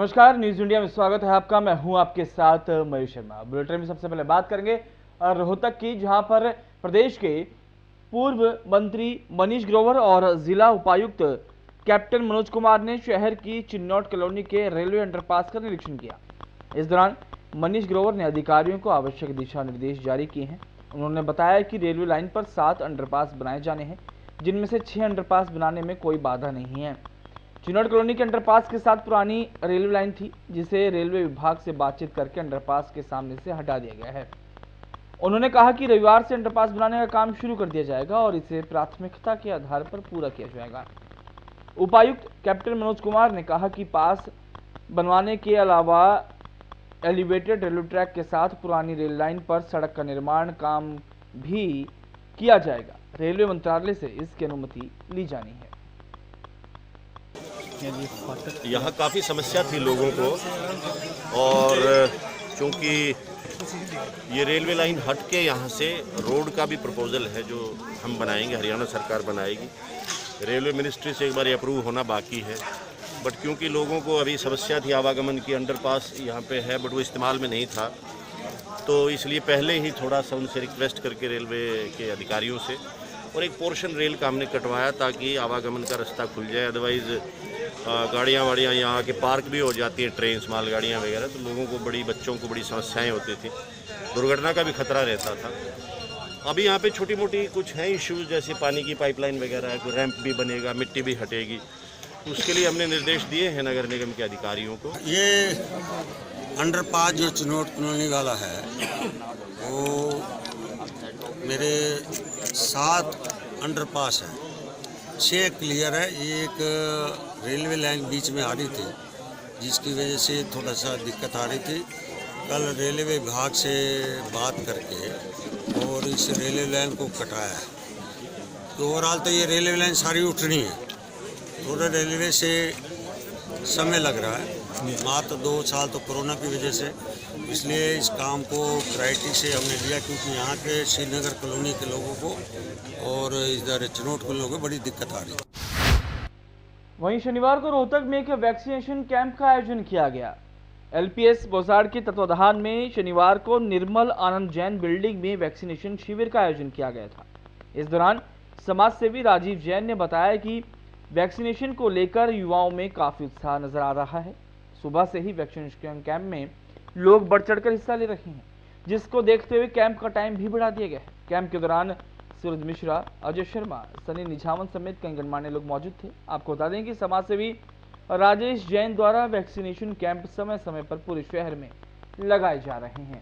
नमस्कार, news India में स्वागत है आपका। मैं हूं आपके साथ मयूर शर्मा। बुलेटिन में सबसे पहले बात करेंगे रोहतक की, जहां पर प्रदेश के पूर्व मंत्री मनीष ग्रोवर और जिला उपायुक्त कैप्टन मनोज कुमार ने शहर की चिन्नौट कॉलोनी के रेलवे अंडरपास का निरीक्षण किया। इस दौरान मनीष ग्रोवर ने अधिकारियों को आवश्यक दिशा निर्देश जारी किए हैं। उन्होंने बताया कि रेलवे लाइन पर 7 अंडरपास बनाए जाने हैं, जिनमें से 6 अंडरपास बनाने में कोई बाधा नहीं है। चिन्नौट कॉलोनी के अंडरपास के साथ पुरानी रेलवे लाइन थी, जिसे रेलवे विभाग से बातचीत करके अंडरपास के सामने से हटा दिया गया है। उन्होंने कहा कि रविवार से अंडरपास बनाने का काम शुरू कर दिया जाएगा और इसे प्राथमिकता के आधार पर पूरा किया जाएगा। उपायुक्त कैप्टन मनोज कुमार ने कहा कि पास बनवाने के अलावा एलिवेटेड रेलवे ट्रैक के साथ पुरानी रेल लाइन पर सड़क का निर्माण काम भी किया जाएगा। रेलवे मंत्रालय से इसकी अनुमति ली जानी है। यहाँ काफ़ी समस्या थी लोगों को, और चूँकि ये रेलवे लाइन हट के यहाँ से रोड का भी प्रपोजल है जो हम बनाएंगे, हरियाणा सरकार बनाएगी। रेलवे मिनिस्ट्री से एक बार अप्रूव होना बाकी है, बट क्योंकि लोगों को अभी समस्या थी आवागमन की, अंडरपास यहाँ पे है बट वो इस्तेमाल में नहीं था, तो इसलिए पहले ही थोड़ा सा उनसे रिक्वेस्ट करके रेलवे के अधिकारियों से और एक पोर्शन रेल का हमने कटवाया ताकि आवागमन का रास्ता खुल जाए। अदरवाइज़ गाड़ियाँ वाड़ियाँ यहाँ आके पार्क भी हो जाती हैं, ट्रेन मालगाड़ियाँ वगैरह, तो लोगों को बच्चों को बड़ी समस्याएं होती थी, दुर्घटना का भी खतरा रहता था। अभी यहाँ पे छोटी मोटी कुछ हैं इश्यूज, जैसे पानी की पाइपलाइन वगैरह है, कोई रैंप भी बनेगा, मिट्टी भी हटेगी, उसके लिए हमने निर्देश दिए हैं नगर निगम के अधिकारियों को। ये अंडरपास जो चिन्नौट कॉलोनी वाला है वो मेरे 7 अंडरपास है, 6 क्लियर है। एक रेलवे लाइन बीच में आ रही थी जिसकी वजह से थोड़ा सा दिक्कत आ रही थी। कल रेलवे विभाग से बात करके और इस रेलवे लाइन को कटाया है। तो ओवरऑल तो ये रेलवे लाइन सारी उठनी है, थोड़ा रेलवे से समय लग रहा है, मात्र 2 साल तो कोरोना की वजह से, इसलिए इस काम को प्रायोरिटी से हमने लिया, क्योंकि यहाँ के श्रीनगर कॉलोनी के लोगों को और इधर चिन्नौट के लोगों को बड़ी दिक्कत आ रही है। वहीं शनिवार को रोहतक में एक वैक्सीनेशन कैंप का आयोजन किया गया। एलपीएस बोसाड़ के तत्वाधान में शनिवार को निर्मल आनंद जैन बिल्डिंग में वैक्सीनेशन शिविर का आयोजन किया गया था। इस दौरान समाज सेवी राजीव जैन ने बताया कि वैक्सीनेशन को लेकर युवाओं में काफी उत्साह नजर आ रहा है। सुबह से ही वैक्सीनेशन कैंप में लोग बढ़ चढ़कर हिस्सा ले रहे हैं, जिसको देखते हुए कैंप का टाइम भी बढ़ा दिया गया है। कैंप के दौरान सूरज मिश्रा, अजय शर्मा, सनी निझावन समेत कई गणमान्य लोग मौजूद थे। आपको बता दें कि समाज सेवी राजेश जैन द्वारा वैक्सीनेशन कैंप समय समय पर पूरे शहर में लगाए जा रहे हैं।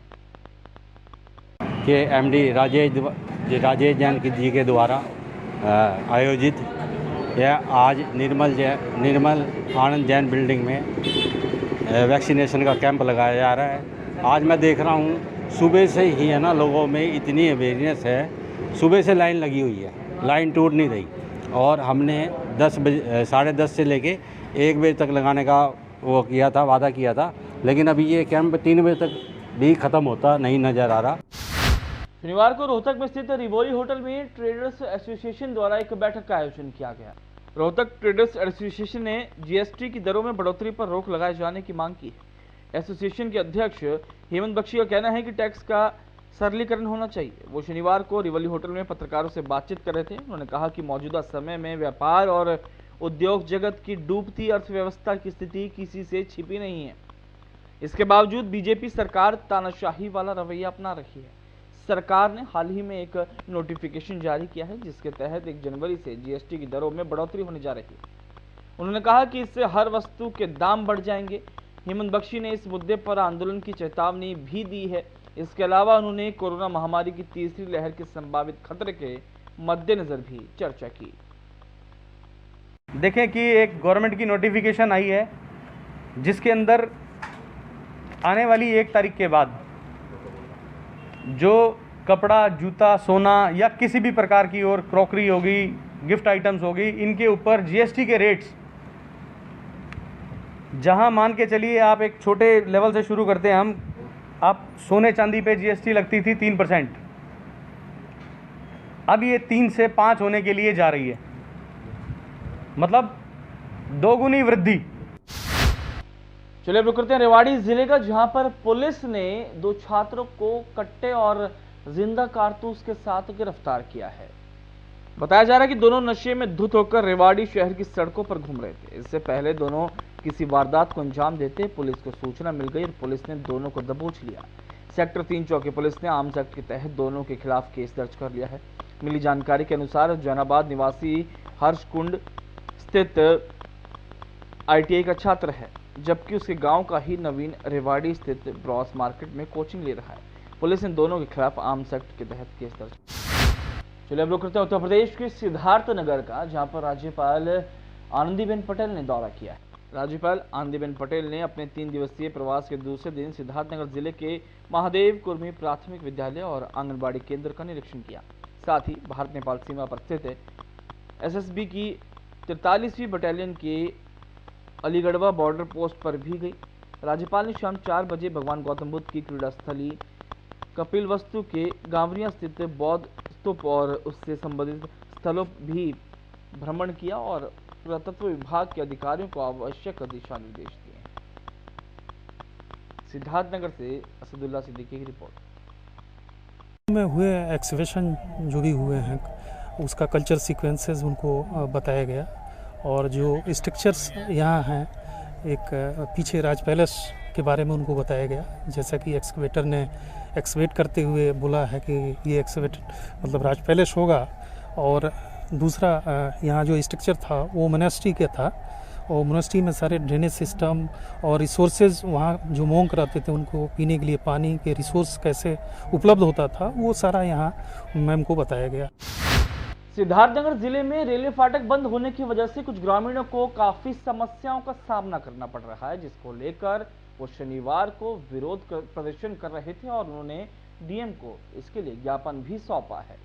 के एमडी राजेश जैन जी के द्वारा आयोजित यह आज निर्मल आनंद जैन बिल्डिंग में वैक्सीनेशन का कैंप लगाया जा रहा है। आज मैं देख रहा हूँ सुबह से ही है ना, लोगों में इतनी अवेयरनेस है, सुबह से लाइन लगी हुई है, लाइन टूट नहीं रही। और हमने 10 बजे 10:30 से लेके 1 बजे तक लगाने का वो किया था, वादा किया था, लेकिन अभी ये कैंप 3 बजे तक भी ख़त्म होता नहीं नज़र आ रहा। शनिवार को रोहतक में स्थित रिवोली होटल में ट्रेडर्स एसोसिएशन द्वारा एक बैठक का आयोजन किया गया। रोहतक ट्रेडर्स एसोसिएशन ने जीएसटी की दरों में बढ़ोतरी पर रोक लगाए जाने की मांग की है। एसोसिएशन के अध्यक्ष हेमंत बख्शी का कहना है कि टैक्स का सरलीकरण होना चाहिए। वो शनिवार को रिवोली होटल में पत्रकारों से बातचीत कर रहे थे। उन्होंने कहा कि मौजूदा समय में व्यापार और उद्योग जगत की डूबती अर्थव्यवस्था की स्थिति किसी से छिपी नहीं है। इसके बावजूद बीजेपी सरकार तानाशाही वाला रवैया अपना रही है। सरकार ने हाल ही में एक नोटिफिकेशन जारी किया है, जिसके तहत 1 जनवरी से जीएसटी की दरों में बढ़ोतरी होने जा रही है। उन्होंने कहा कि इससे हर वस्तु के दाम बढ़ जाएंगे। हेमंत बख्शी ने इस मुद्दे पर आंदोलन की चेतावनी भी दी है। इसके अलावा उन्होंने कोरोना महामारी की तीसरी लहर के संभावित खतरे के मद्देनजर भी चर्चा की। देखें कि एक गवर्नमेंट की नोटिफिकेशन आई है, जिसके अंदर आने वाली 1 तारीख के बाद जो कपड़ा, जूता, सोना या किसी भी प्रकार की और क्रॉकरी होगी, गिफ्ट आइटम्स होगी, इनके ऊपर जीएसटी के रेट्स, जहां मान के चलिए आप एक छोटे लेवल से शुरू करते हैं, आप सोने चांदी पे जीएसटी लगती थी 3%, अब ये 3 से 5 होने के लिए जा रही है, मतलब 2 गुनी वृद्धि। चलिए रुक करते हैं रेवाड़ी जिले का, जहां पर पुलिस ने 2 छात्रों को कट्टे और जिंदा कारतूस के साथ गिरफ्तार किया है। बताया जा रहा है कि दोनों नशे में धुत होकर रेवाड़ी शहर की सड़कों पर घूम रहे थे। इससे पहले दोनों किसी वारदात को अंजाम देते पुलिस को सूचना मिल गई और पुलिस ने दोनों को दबोच लिया। सेक्टर 3 चौकी पुलिस ने आर्म्स एक्ट के तहत दोनों के खिलाफ केस दर्ज कर लिया है। मिली जानकारी के अनुसार जहानाबाद निवासी हर्षकुंड स्थित ITI का छात्र है, जबकि उसके गांव का ही नवीन रेवाड़ी स्थित ब्रॉस मार्केट में कोचिंग ले रहा है। पुलिस ने दोनों के खिलाफ आर्म्स एक्ट के तहत केस दर्ज। चलिए अब रुक करते हैं उत्तर प्रदेश के सिद्धार्थनगर का, जहां पर राज्यपाल आनंदीबेन पटेल ने दौरा किया है। राज्यपाल आनंदीबेन पटेल ने अपने 3 दिवसीय प्रवास के दूसरे दिन सिद्धार्थनगर जिले के महादेव कुर्मी प्राथमिक विद्यालय और आंगनबाड़ी केंद्र का निरीक्षण किया। साथ ही भारत नेपाल सीमा पर स्थित SSB की 43वीं बटालियन के अलीगढ़वा बॉर्डर पोस्ट पर भी गई। राज्यपाल ने शाम 4 बजे भगवान गौतम बुद्ध की क्रीड़ा स्थली कपिलवस्तु के गांवरिया स्थित बौद्ध स्तूप और उससे संबंधित स्थलों भी भ्रमण किया और पुरातत्व विभाग के अधिकारियों को आवश्यक दिशा निर्देश दिए। सिद्धार्थनगर से असदुल्ला सिद्दीकी की रिपोर्ट। में हुए एक्सिबिशन जो भी हुए हैं उसका कल्चर सीक्वेंसेस उनको बताया गया और जो स्ट्रक्चर्स यहाँ हैं, एक पीछे राज पैलेस के बारे में उनको बताया गया। जैसा कि एक्सकवेटर ने एक्सकवेट करते हुए बोला है कि ये एक्सकवेट मतलब राज पैलेस होगा। और दूसरा यहाँ जो स्ट्रक्चर था वो मोनेस्ट्री का था और मोनेस्ट्री में सारे ड्रेनेज सिस्टम और रिसोर्सेज, वहाँ जो मोंक रहते थे उनको पीने के लिए पानी के रिसोर्स कैसे उपलब्ध होता था, वो सारा यहाँ मैम को बताया गया। सिद्धार्थनगर जिले में रेलवे फाटक बंद होने की वजह से कुछ ग्रामीणों को काफी समस्याओं का सामना करना पड़ रहा है, जिसको लेकर वो शनिवार को विरोध प्रदर्शन कर रहे थे और उन्होंने DM को इसके लिए ज्ञापन भी सौंपा है।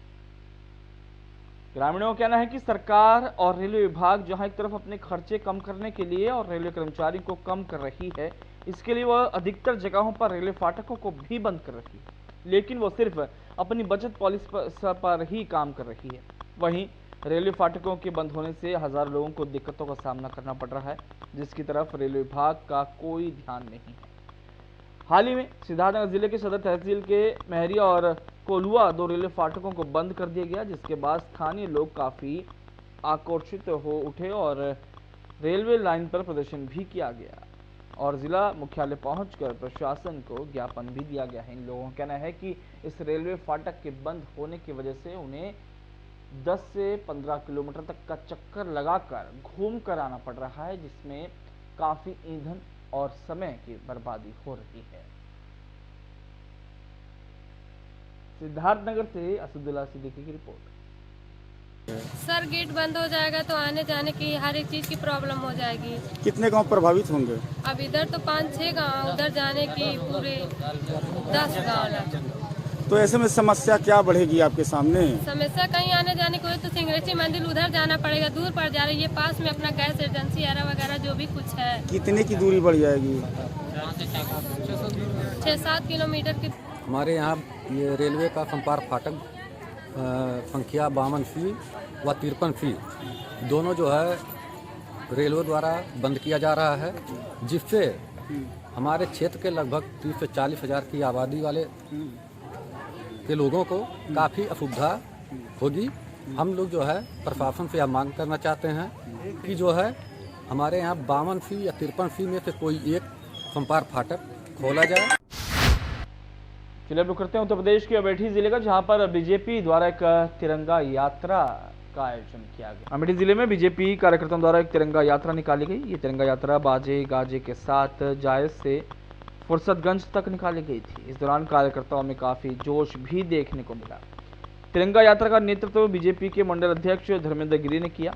ग्रामीणों का कहना है कि सरकार और रेलवे विभाग जहां एक तरफ अपने खर्चे कम करने के लिए और रेलवे कर्मचारी को कम कर रही है, इसके लिए वह अधिकतर जगहों पर रेलवे फाटकों को भी बंद कर रही है, लेकिन वो सिर्फ अपनी बचत पॉलिसी पर ही काम कर रही है। वहीं रेलवे फाटकों के बंद होने से हजारों लोगों को दिक्कतों का सामना करना पड़ रहा है, जिसकी तरफ रेलवे विभाग का कोई ध्यान नहीं है। हाल ही में सिद्धार्थनगर जिले के सदर तहसील के महरिया और कोलुआ 2 रेलवे फाटकों को बंद कर दिया गया, जिसके बाद स्थानीय लोग काफी आक्रोशित हो उठे और रेलवे लाइन पर प्रदर्शन भी किया गया और जिला मुख्यालय पहुंचकर प्रशासन को ज्ञापन भी दिया गया है। इन लोगों का कहना है कि इस रेलवे फाटक के बंद होने की वजह से उन्हें 10 से 15 किलोमीटर तक का चक्कर लगाकर घूम कर आना पड़ रहा है, जिसमें काफी ईंधन और समय की बर्बादी हो रही है। सिद्धार्थनगर से असदुल्ला सिद्दीकी की रिपोर्ट। सर गेट बंद हो जाएगा तो आने जाने की हर एक चीज की प्रॉब्लम हो जाएगी। कितने गांव प्रभावित होंगे? अब इधर तो 5-6 गांव, उधर जाने की पूरे 10 गांव। तो ऐसे में समस्या क्या बढ़ेगी आपके सामने? समस्या कहीं आने जाने को तो सिंगरेची मंदिर उधर जाना पड़ेगा, दूर पड़ जा रही है। पास में अपना गैस एजेंसी एरा वगैरह जो भी कुछ है। कितने की दूरी बढ़ जाएगी? 6-7 किलोमीटर की। हमारे यहाँ ये रेलवे का संपार फाटक संख्या 52 फी व 53 फी दोनों जो है रेलवे द्वारा बंद किया जा रहा है, जिससे हमारे क्षेत्र के लगभग 30 से 40 हज़ार की आबादी वाले के लोगों को काफ़ी असुविधा होगी। हम लोग जो है प्रशासन से यह मांग करना चाहते हैं कि जो है हमारे यहाँ 52 फी या 53 फी में से कोई एक संपार फाटक खोला जाए। चलिए अब करते हैं उत्तर प्रदेश के अमेठी जिले का, जहां पर बीजेपी द्वारा एक तिरंगा यात्रा का आयोजन किया गया। अमेठी जिले में बीजेपी कार्यकर्ताओं द्वारा एक तिरंगा यात्रा निकाली गई। ये तिरंगा यात्रा बाजे गाजे के साथ जायज से फुर्सतगंज तक निकाली गई थी। इस दौरान कार्यकर्ताओं में काफी जोश भी देखने को मिला। तिरंगा यात्रा का नेतृत्व बीजेपी के मंडल अध्यक्ष धर्मेंद्र गिरी ने किया,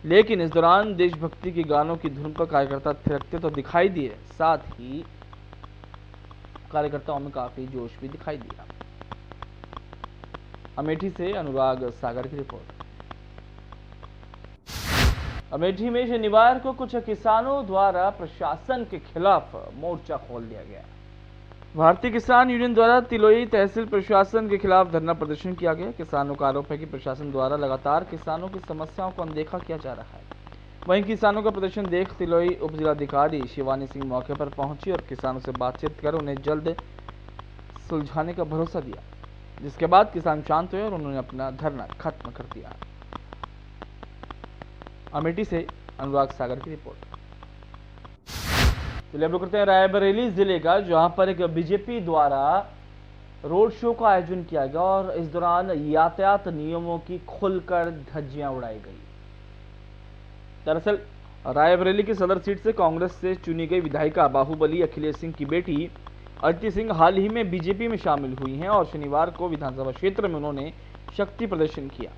लेकिन इस दौरान देशभक्ति के गानों की धुन पर कार्यकर्ता थिरकते तो दिखाई दिए, साथ ही कार्यकर्ताओं में काफी जोश भी दिखाई दिया। अमेठी से अनुराग सागर की रिपोर्ट। अमेठी में शनिवार को कुछ किसानों द्वारा प्रशासन के खिलाफ मोर्चा खोल दिया गया। भारतीय किसान यूनियन द्वारा तिलोई तहसील प्रशासन के खिलाफ धरना प्रदर्शन किया गया। किसानों का आरोप है कि प्रशासन द्वारा लगातार किसानों की समस्याओं को अनदेखा किया जा रहा है। वहीं किसानों का प्रदर्शन देख तिलोई उप जिलाधिकारी शिवानी सिंह मौके पर पहुंची और किसानों से बातचीत कर उन्हें जल्द सुलझाने का भरोसा दिया, जिसके बाद किसान शांत हुए और उन्होंने अपना धरना खत्म कर दिया। अमेठी से अनुराग सागर की रिपोर्ट। चलिए अब करते हैं रायबरेली जिले का, जहां पर एक बीजेपी द्वारा रोड शो का आयोजन किया गया और इस दौरान यातायात नियमों की खुलकर धज्जियां उड़ाई गई। दरअसल रायबरेली की सदर सीट से कांग्रेस से चुनी गई विधायिका बाहुबली अखिलेश सिंह की बेटी अदिति सिंह हाल ही में बीजेपी में शामिल हुई हैं और शनिवार को विधानसभा क्षेत्र में उन्होंने शक्ति प्रदर्शन किया।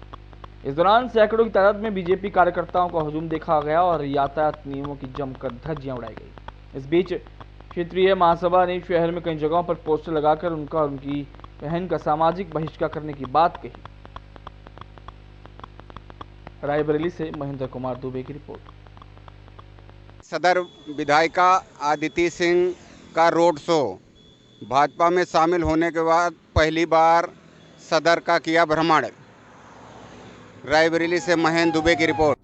इस दौरान सैकड़ों की तादाद में बीजेपी कार्यकर्ताओं का हुजूम देखा गया और यातायात नियमों की जमकर धज्जियां उड़ाई गई। इस बीच क्षेत्रीय महासभा ने शहर में कई जगहों पर पोस्टर लगाकर उनका और उनकी बहन का सामाजिक बहिष्कार करने की बात कही। रायबरेली से महेंद्र कुमार दुबे की रिपोर्ट। सदर विधायिका अदिति सिंह का रोड शो भाजपा में शामिल होने के बाद पहली बार सदर का किया भ्रमण। रायबरेली से महेंद्र दुबे की रिपोर्ट।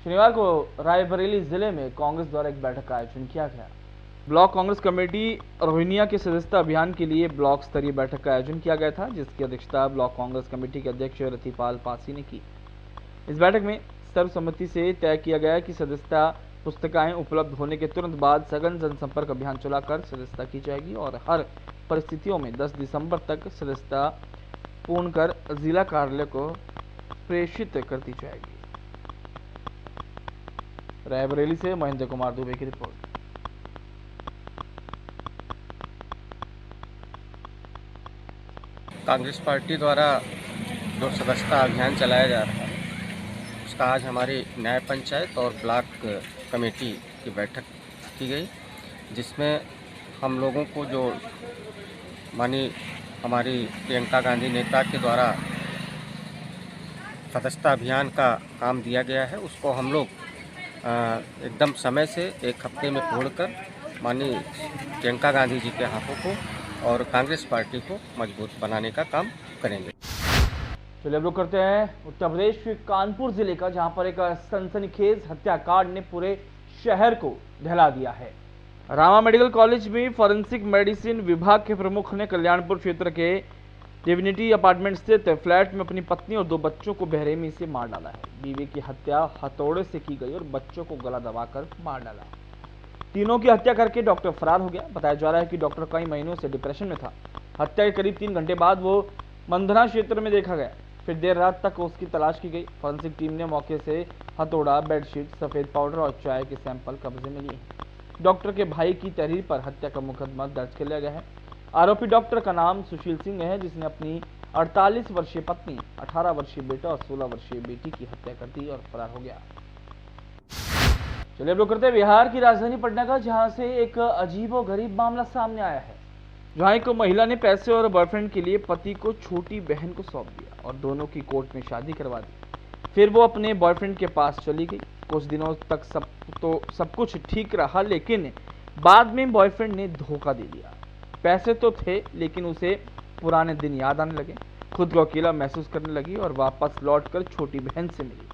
शनिवार को रायबरेली जिले में कांग्रेस द्वारा एक बैठक का आयोजन किया गया। ब्लॉक कांग्रेस कमेटी रोहिनिया के सदस्यता अभियान के लिए ब्लॉक स्तरीय बैठक का आयोजन किया गया था, जिसकी अध्यक्षता ब्लॉक कांग्रेस कमेटी के अध्यक्ष रतिपाल पासी ने की। इस बैठक में सर्वसम्मति से तय किया गया कि सदस्यता पुस्तिकाएं उपलब्ध होने के तुरंत बाद सघन जनसंपर्क अभियान चलाकर सदस्यता की जाएगी और हर परिस्थितियों में 10 दिसंबर तक सदस्यता पूर्ण कर जिला कार्यालय को प्रेषित कर दी जाएगी। रायबरेली से महेंद्र कुमार दुबे की रिपोर्ट। कांग्रेस पार्टी द्वारा जो सदस्यता अभियान चलाया जा रहा है, उसका आज हमारी न्याय पंचायत और ब्लॉक कमेटी की बैठक की गई, जिसमें हम लोगों को जो मानी हमारी प्रियंका गांधी नेता के द्वारा सदस्यता अभियान का काम दिया गया है, उसको हम लोग एकदम समय से एक हफ्ते में पूर्ण कर माननीय प्रियंका गांधी जी के हाथों को और कांग्रेस पार्टी को मजबूत बनाने का काम करेंगे। चलिए अब रुक करते हैं उत्तर प्रदेश के कानपुर जिले का, जहां पर एक सनसनीखेज हत्याकांड ने पूरे शहर को दहला दिया है। रामा मेडिकल कॉलेज में फॉरेंसिक मेडिसिन विभाग के प्रमुख ने कल्याणपुर क्षेत्र के डिविनिटी अपार्टमेंट स्थित फ्लैट में अपनी पत्नी और 2 बच्चों को बेरहमी से मार डाला है। बीवी की हत्या हथौड़े से की गई और बच्चों को गला दबाकर मार डाला। तीनों की हत्या करके डॉक्टर फरार हो गया। बताया जा रहा है कि डॉक्टर कई महीनों से डिप्रेशन में था। हत्या के करीब 3 घंटे बाद वो मंधना क्षेत्र में देखा गया। फिर देर रात तक उसकी तलाश की गई। फॉरेंसिक टीम ने मौके से हथौड़ा, बेडशीट, सफेद पाउडर और चाय के सैंपल कब्जे में लिए हैं। डॉक्टर के भाई की तहरीर पर हत्या का मुकदमा दर्ज कर लिया गया है। आरोपी डॉक्टर का नाम सुशील सिंह है, जिसने अपनी 48 वर्षीय पत्नी, 18 वर्षीय बेटा और 16 वर्षीय बेटी की हत्या कर दी और फरार हो गया। चलिए अब लोग करते हैं बिहार की राजधानी पटना का, जहां से एक अजीबोगरीब मामला सामने आया है। जहां एक महिला ने पैसे और बॉयफ्रेंड के लिए पति को छोटी बहन को सौंप दिया और दोनों की कोर्ट में शादी करवा दी। फिर वो अपने बॉयफ्रेंड के पास चली गई। कुछ दिनों तक सब कुछ ठीक रहा, लेकिन बाद में बॉयफ्रेंड ने धोखा दे दिया। पैसे तो थे, लेकिन उसे पुराने दिन याद आने लगे। खुद को अकेला महसूस करने लगी और वापस लौटकर छोटी बहन से मिली।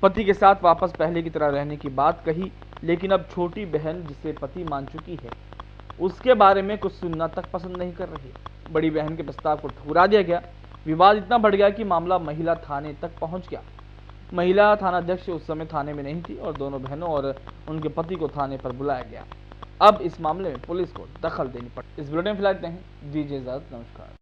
पति के साथ वापस पहले की तरह रहने की बात कही, लेकिन अब छोटी बहन, जिसे पति मान चुकी है, उसके बारे में कुछ सुनना तक पसंद नहीं कर रही। बड़ी बहन के प्रस्ताव को ठुकरा दिया गया। विवाद इतना बढ़ गया कि मामला महिला थाने तक पहुंच गया। महिला थाना अध्यक्ष उस समय थाने में नहीं थी और दोनों बहनों और उनके पति को थाने पर बुलाया गया। अब इस मामले में पुलिस को दखल देनी पड़ी। इस बुलेटिन में फिलहाल इतना ही। दीजिए इजाजत, नमस्कार।